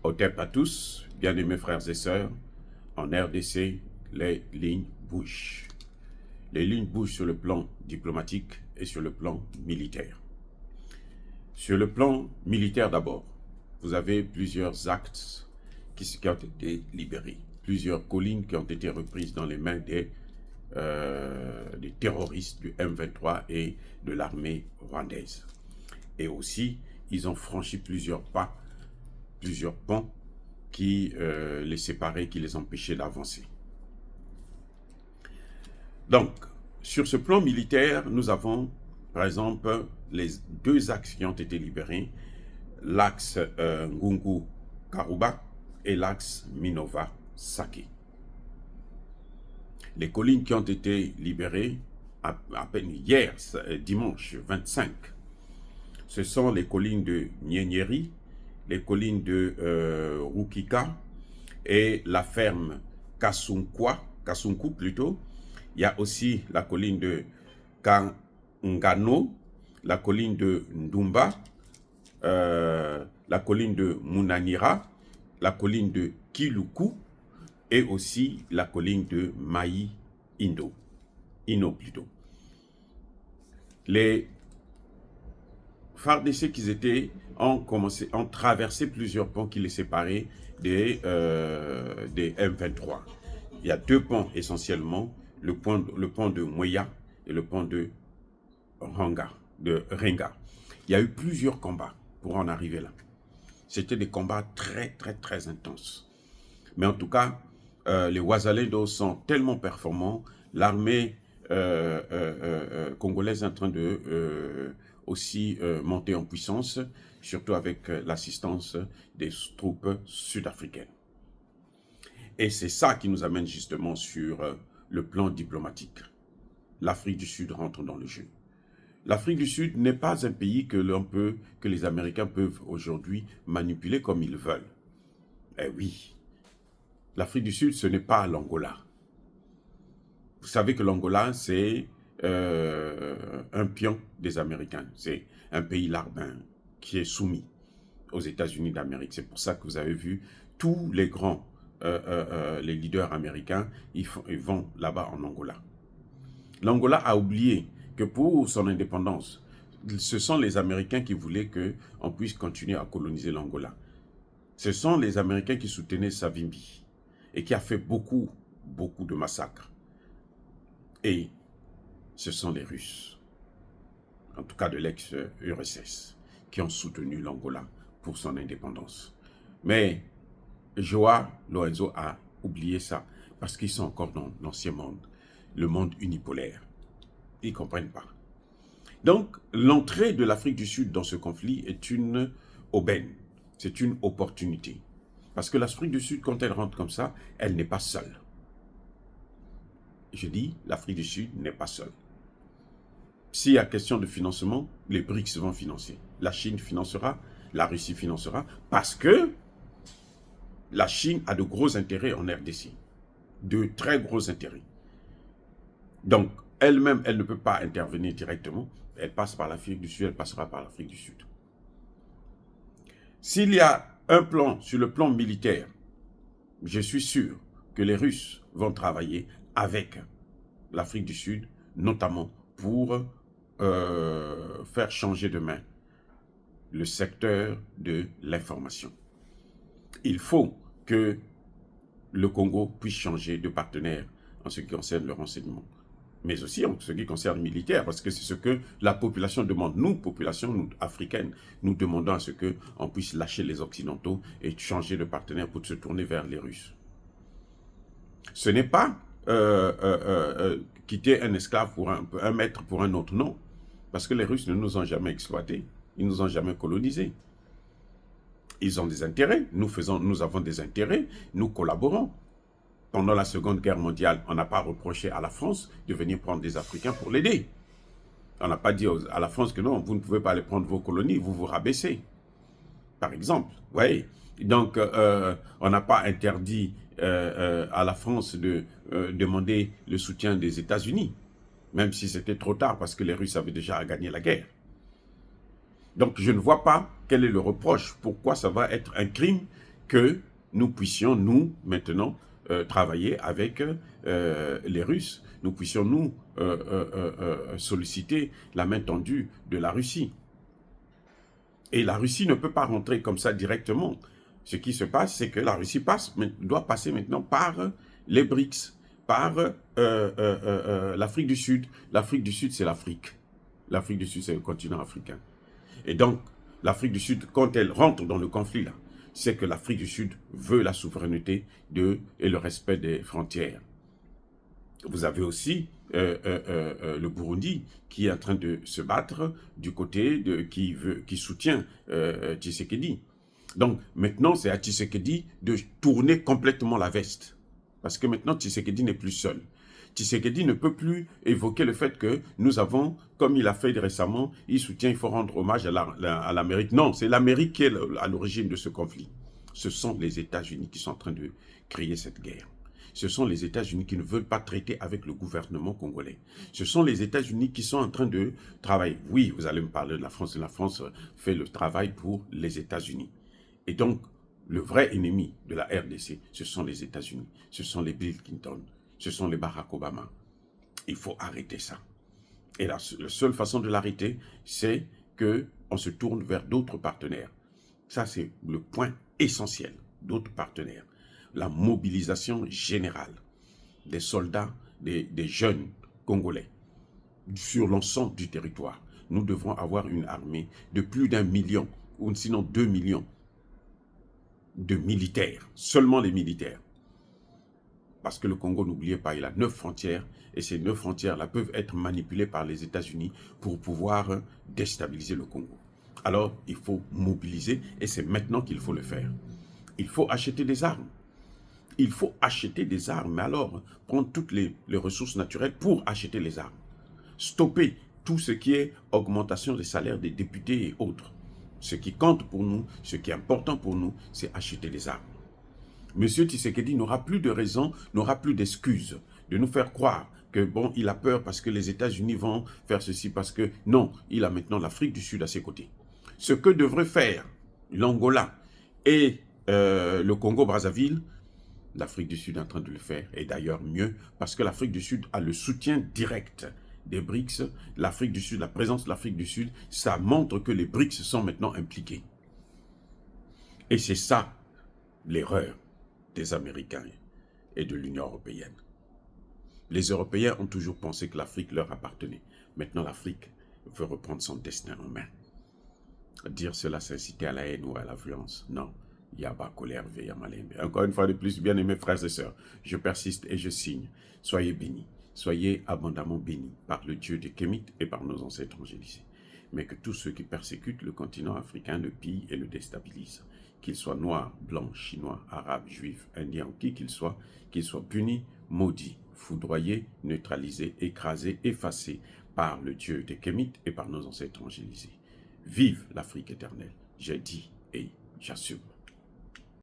Hotep à tous, bien-aimés frères et sœurs, en RDC, les lignes bougent. Les lignes bougent sur le plan diplomatique et sur le plan militaire. Sur le plan militaire d'abord, vous avez plusieurs actes qui ont été libérés, plusieurs collines qui ont été reprises dans les mains des terroristes du M23 et de l'armée rwandaise. Et aussi, ils ont franchi plusieurs pas, plusieurs ponts qui les séparaient, qui les empêchaient d'avancer. Donc, sur ce plan militaire, nous avons, par exemple, les deux axes qui ont été libérés, l'axe Ngungu-Karuba et l'axe Minova-Sake. Les collines qui ont été libérées à peine hier, dimanche 25, ce sont les collines de Nyényeri, les collines de Rukika et la ferme Kasunku plutôt. Il y a aussi la colline de Kangano, la colline de Ndumba, la colline de Munanira, la colline de Kiluku et aussi la colline de Ino plutôt. Les FARDC qu'ils étaient ont traversé plusieurs ponts qui les séparaient des M23. Il y a deux ponts essentiellement, le pont de Moya et le pont de Renga. Il y a eu plusieurs combats pour en arriver là. C'était des combats très, très, très intenses. Mais en tout cas, les Wazalendo sont tellement performants. L'armée congolaise est en train de aussi monter en puissance, surtout avec l'assistance des troupes sud-africaines. Et c'est ça qui nous amène justement sur le plan diplomatique. L'Afrique du Sud rentre dans le jeu. L'Afrique du Sud n'est pas un pays que les Américains peuvent aujourd'hui manipuler comme ils veulent. Eh oui, l'Afrique du Sud, ce n'est pas l'Angola. Vous savez que l'Angola, c'est un pion des Américains. C'est un pays larbin qui est soumis aux États-Unis d'Amérique. C'est pour ça que vous avez vu tous les grands les leaders américains, ils vont là-bas en Angola. L'Angola a oublié que pour son indépendance, ce sont les Américains qui voulaient qu'on puisse continuer à coloniser l'Angola. Ce sont les Américains qui soutenaient Savimbi et qui a fait beaucoup, beaucoup de massacres. Et ce sont les Russes, en tout cas de l'ex-URSS, qui ont soutenu l'Angola pour son indépendance. Mais Joao Lourenço a oublié ça parce qu'ils sont encore dans l'ancien monde, le monde unipolaire. Ils ne comprennent pas. Donc, l'entrée de l'Afrique du Sud dans ce conflit est une aubaine, c'est une opportunité. Parce que l'Afrique du Sud, quand elle rentre comme ça, elle n'est pas seule. Je dis, l'Afrique du Sud n'est pas seule. S'il y a question de financement, les BRICS vont financer. La Chine financera, la Russie financera, parce que la Chine a de gros intérêts en RDC, de très gros intérêts. Donc, elle-même, elle ne peut pas intervenir directement. Elle passe par l'Afrique du Sud, elle passera par l'Afrique du Sud. S'il y a un plan sur le plan militaire, je suis sûr que les Russes vont travailler avec l'Afrique du Sud, notamment pour faire changer de main le secteur de l'information. Il faut que le Congo puisse changer de partenaire en ce qui concerne le renseignement, mais aussi en ce qui concerne le militaire, parce que c'est ce que la population demande. Nous, population africaine, nous demandons à ce qu'on puisse lâcher les Occidentaux et changer de partenaire pour se tourner vers les Russes. Ce n'est pas quitter un esclave pour un maître pour un autre, non. Parce que les Russes ne nous ont jamais exploités, ils ne nous ont jamais colonisés. Ils ont des intérêts, nous avons des intérêts, nous collaborons. Pendant la Seconde Guerre mondiale, on n'a pas reproché à la France de venir prendre des Africains pour l'aider. On n'a pas dit à la France que non, vous ne pouvez pas aller prendre vos colonies, vous vous rabaissez. Par exemple, vous voyez. Donc, on n'a pas interdit à la France de demander le soutien des États-Unis, même si c'était trop tard parce que les Russes avaient déjà gagné la guerre. Donc, je ne vois pas quel est le reproche, pourquoi ça va être un crime que nous puissions, nous, maintenant, travailler avec les Russes. Nous puissions, nous, solliciter la main tendue de la Russie. Et la Russie ne peut pas rentrer comme ça directement. Ce qui se passe, c'est que la Russie doit passer maintenant par les BRICS, par l'Afrique du Sud. L'Afrique du Sud, c'est l'Afrique. L'Afrique du Sud, c'est le continent africain. Et donc, l'Afrique du Sud, quand elle rentre dans le conflit, là, c'est que l'Afrique du Sud veut la souveraineté et le respect des frontières. Vous avez aussi le Burundi qui est en train de se battre du côté qui soutient Tshisekedi. Donc maintenant, c'est à Tshisekedi de tourner complètement la veste. Parce que maintenant, Tshisekedi n'est plus seul. Tshisekedi ne peut plus évoquer le fait que nous avons, comme il a fait récemment, il faut rendre hommage à l'Amérique. Non, c'est l'Amérique qui est à l'origine de ce conflit. Ce sont les États-Unis qui sont en train de créer cette guerre. Ce sont les États-Unis qui ne veulent pas traiter avec le gouvernement congolais. Ce sont les États-Unis qui sont en train de travailler. Oui, vous allez me parler de la France. La France fait le travail pour les États-Unis. Et donc, le vrai ennemi de la RDC, ce sont les États-Unis. Ce sont les Bill Clinton. Ce sont les Barack Obama. Il faut arrêter ça. Et la seule façon de l'arrêter, c'est qu'on se tourne vers d'autres partenaires. Ça, c'est le point essentiel. D'autres partenaires. La mobilisation générale des soldats, des jeunes Congolais sur l'ensemble du territoire. Nous devons avoir une armée de plus d'1 million, ou sinon 2 millions de militaires, seulement les militaires. Parce que le Congo, n'oubliez pas, il a 9 frontières, et ces 9 frontières-là peuvent être manipulées par les États-Unis pour pouvoir déstabiliser le Congo. Alors, il faut mobiliser, et c'est maintenant qu'il faut le faire. Il faut acheter des armes. Il faut acheter des armes, mais alors prendre toutes les ressources naturelles pour acheter les armes. Stopper tout ce qui est augmentation des salaires des députés et autres. Ce qui compte pour nous, ce qui est important pour nous, c'est acheter des armes. Monsieur Tshisekedi n'aura plus de raison, n'aura plus d'excuses de nous faire croire que bon, il a peur parce que les États-Unis vont faire ceci, parce que non, il a maintenant l'Afrique du Sud à ses côtés. Ce que devraient faire l'Angola et le Congo-Brazzaville, l'Afrique du Sud est en train de le faire, et d'ailleurs mieux, parce que l'Afrique du Sud a le soutien direct des BRICS. L'Afrique du Sud, la présence de l'Afrique du Sud, ça montre que les BRICS sont maintenant impliqués. Et c'est ça l'erreur des Américains et de l'Union européenne. Les Européens ont toujours pensé que l'Afrique leur appartenait. Maintenant, l'Afrique veut reprendre son destin en main. Dire cela, c'est inciter à la haine ou à la violence. Non. Yaba, colère, veille, malembe. Encore une fois de plus, bien-aimés frères et sœurs, je persiste et je signe. Soyez bénis, soyez abondamment bénis par le Dieu des Kémites et par nos ancêtres angélisés. Mais que tous ceux qui persécutent le continent africain le pillent et le déstabilisent. Qu'ils soient noirs, blancs, chinois, arabes, juifs, indiens, qui qu'ils soient punis, maudits, foudroyés, neutralisés, écrasés, effacés par le Dieu des Kémites et par nos ancêtres angélisés. Vive l'Afrique éternelle, j'ai dit et j'assume.